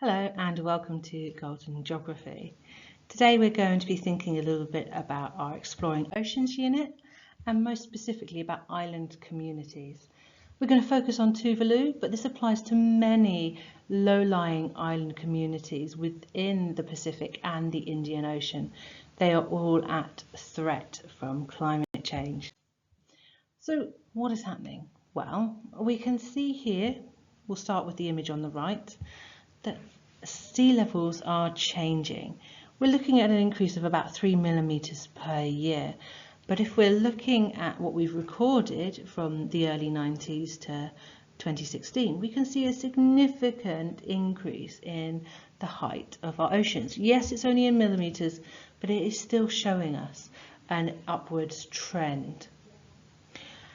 Hello and welcome to Golden Geography. Today we're going to be thinking a little bit about our Exploring Oceans unit and most specifically about island communities. We're going to focus on Tuvalu, but this applies to many low-lying island communities within the Pacific and the Indian Ocean. They are all at threat from climate change. So what is happening? Well, we can see here, we'll start with the image on the right, that sea levels are changing. We're looking at an increase of about 3 millimetres per year. But if we're looking at what we've recorded from the early 90s to 2016, we can see a significant increase in the height of our oceans. Yes, it's only in millimetres, but it is still showing us an upwards trend.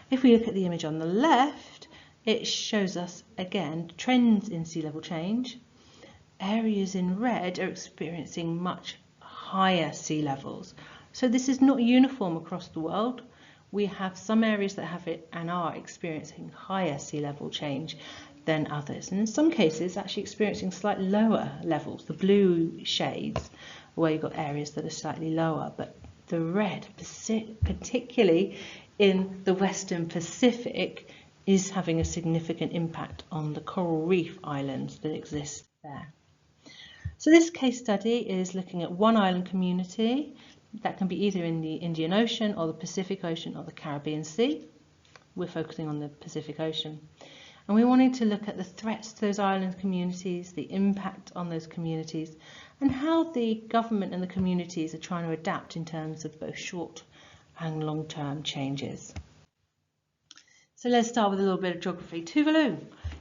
If we look at the image on the left, it shows us again trends in sea level change. Areas in red are experiencing much higher sea levels. So this is not uniform across the world. We have some areas that have it and are experiencing higher sea level change than others. And in some cases, actually experiencing slightly lower levels. The blue shades, where you've got areas that are slightly lower, but the red, particularly in the Western Pacific, is having a significant impact on the coral reef islands that exist there. So this case study is looking at one island community that can be either in the Indian Ocean or the Pacific Ocean or the Caribbean Sea. We're focusing on the Pacific Ocean. And we wanted to look at the threats to those island communities, the impact on those communities, and how the government and the communities are trying to adapt in terms of both short and long-term changes. So let's start with a little bit of geography. Tuvalu.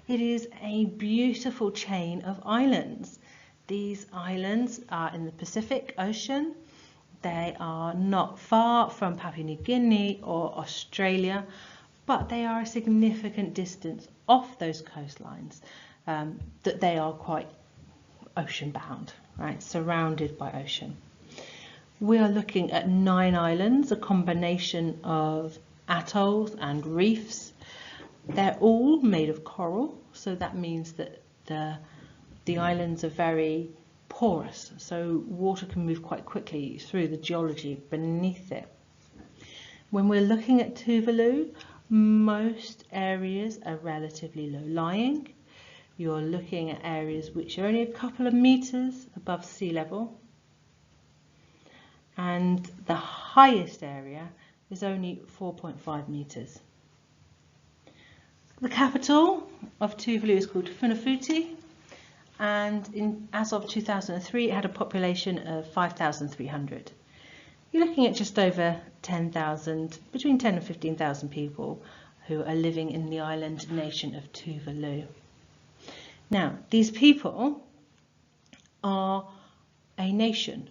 It is a beautiful chain of islands. These islands are in the Pacific Ocean. They are not far from Papua New Guinea or Australia, but they are a significant distance off those coastlines, that they are quite ocean bound, right, surrounded by ocean. We are looking at 9 islands, a combination of atolls and reefs. They're all made of coral, so that means that the islands are very porous, so water can move quite quickly through the geology beneath it. When we're looking at Tuvalu, most areas are relatively low-lying. You're looking at areas which are only a couple of meters above sea level, and the highest area is only 4.5 meters. The capital of Tuvalu is called Funafuti, and as of 2003 it had a population of 5,300. You're looking at just over 10,000, between 10 and 15,000 people who are living in the island nation of Tuvalu. Now, these people are a nation.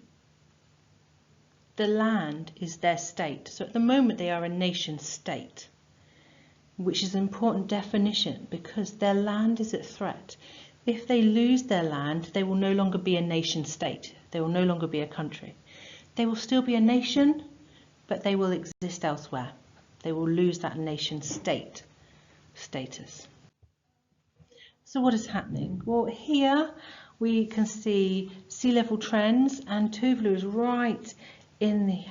The land is their state. So at the moment they are a nation state, which is an important definition because their land is at threat. If they lose their land, they will no longer be a nation state. They will no longer be a country. They will still be a nation, but they will exist elsewhere. They will lose that nation state status. So what is happening? Well, here we can see sea level trends, and Tuvalu is right in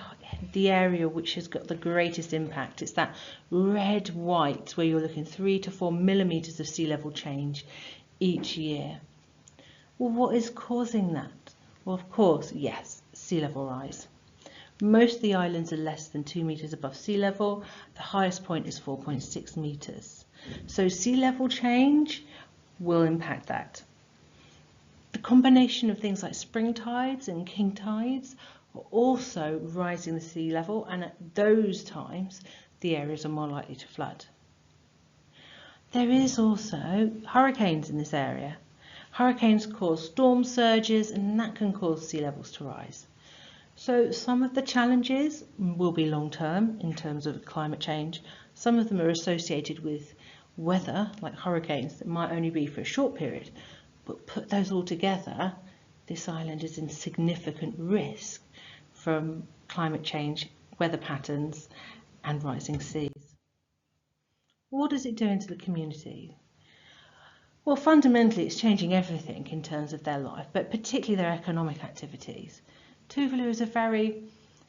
the area which has got the greatest impact. It's that red-white where you're looking 3 to 4 millimeters of sea level change each year. Well, what is causing that? Well, of course, yes, sea level rise. Most of the islands are less than 2 meters above sea level. The highest point is 4.6 meters. So sea level change will impact that. The combination of things like spring tides and king tides are also rising the sea level, and at those times the areas are more likely to flood. There is also hurricanes in this area. Hurricanes cause storm surges, and that can cause sea levels to rise. So some of the challenges will be long-term in terms of climate change. Some of them are associated with weather, like hurricanes, that might only be for a short period. But put those all together, this island is in significant risk from climate change, weather patterns, and rising seas. What does it do into the community? Well, fundamentally, it's changing everything in terms of their life, but particularly their economic activities. Tuvalu is a very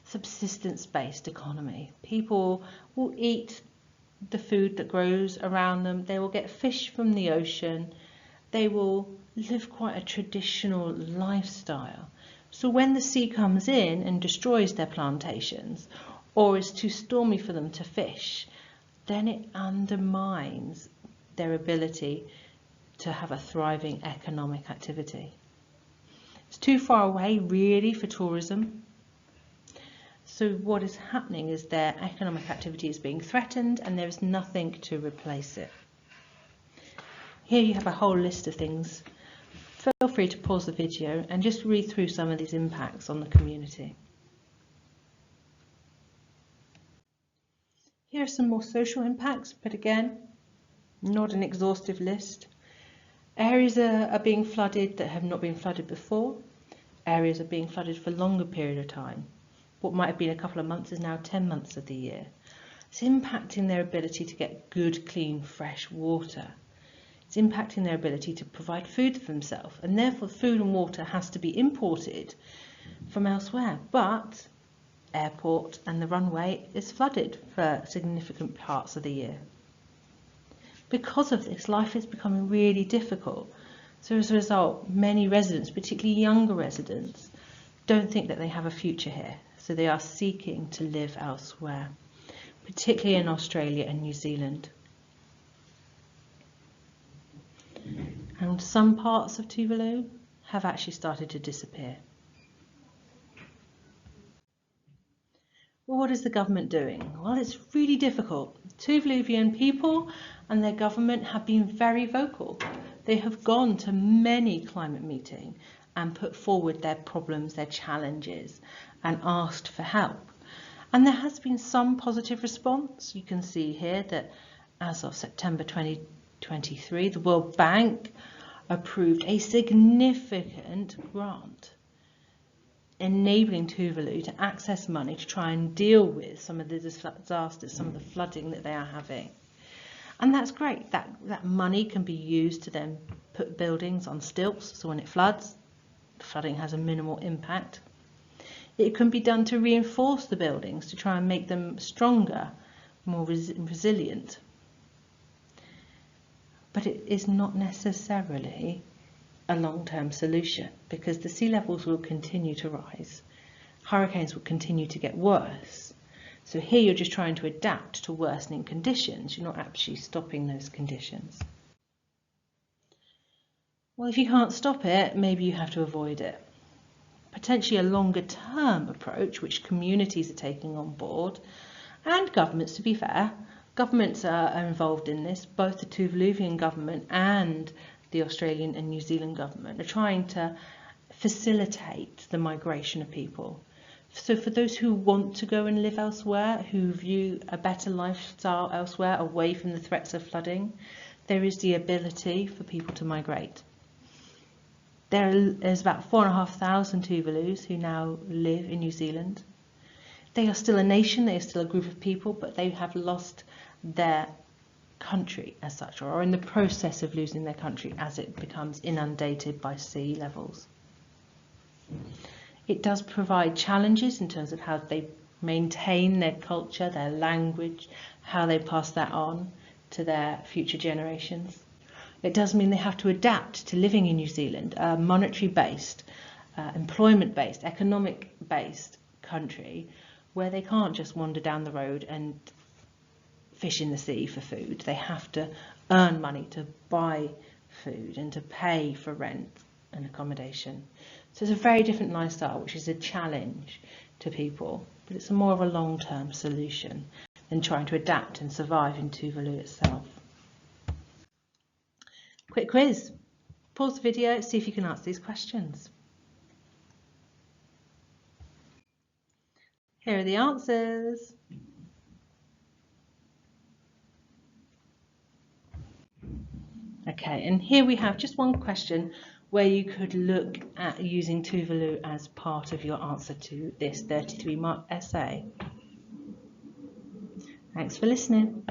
subsistence-based economy. People will eat the food that grows around them. They will get fish from the ocean. They will live quite a traditional lifestyle. So when the sea comes in and destroys their plantations, or is too stormy for them to fish, then it undermines their ability to have a thriving economic activity. It's too far away really for tourism. So what is happening is their economic activity is being threatened and there is nothing to replace it. Here you have a whole list of things. Feel free to pause the video and just read through some of these impacts on the community. Here are some more social impacts, but again, not an exhaustive list. Areas are being flooded that have not been flooded before. Areas are being flooded for a longer period of time. What might have been a couple of months is now 10 months of the year. It's impacting their ability to get good, clean, fresh water. It's impacting their ability to provide food for themselves, and therefore food and water has to be imported from elsewhere. But airport and the runway is flooded for significant parts of the year. Because of this, life is becoming really difficult. So as a result, many residents, particularly younger residents, don't think that they have a future here. So they are seeking to live elsewhere, particularly in Australia and New Zealand. And some parts of Tuvalu have actually started to disappear. Well, what is the government doing? Well, it's really difficult. Tuvaluvian people and their government have been very vocal. They have gone to many climate meetings and put forward their problems, their challenges, and asked for help. And there has been some positive response. You can see here that as of September 2023, the World Bank approved a significant grant enabling Tuvalu to access money to try and deal with some of the disasters, some of the flooding that they are having. And that's great. That money can be used to then put buildings on stilts, so when it floods, the flooding has a minimal impact. It can be done to reinforce the buildings, to try and make them stronger, more resilient. But it is not necessarily a long-term solution, because the sea levels will continue to rise. Hurricanes will continue to get worse. So here you're just trying to adapt to worsening conditions. You're not actually stopping those conditions. Well, if you can't stop it, maybe you have to avoid it. Potentially a longer-term approach, which communities are taking on board, and governments, to be fair. Governments are involved in this. Both the Tuvaluvian government and the Australian and New Zealand government are trying to facilitate the migration of people. So for those who want to go and live elsewhere, who view a better lifestyle elsewhere away from the threats of flooding, there is the ability for people to migrate. There's about 4,500 Tuvalus who now live in New Zealand. They are still a nation, they are still a group of people, but they have lost their country as such, or are in the process of losing their country as it becomes inundated by sea levels. It does provide challenges in terms of how they maintain their culture, their language, how they pass that on to their future generations. It does mean they have to adapt to living in New Zealand, a monetary-based, employment-based, economic-based country where they can't just wander down the road and fish in the sea for food. They have to earn money to buy food and to pay for rent and accommodation. So it's a very different lifestyle, which is a challenge to people, but it's more of a long-term solution than trying to adapt and survive in Tuvalu itself. Quick quiz. Pause the video, see if you can answer these questions. Here are the answers. Okay, and here we have just one question where you could look at using Tuvalu as part of your answer to this 33-mark essay. Thanks for listening.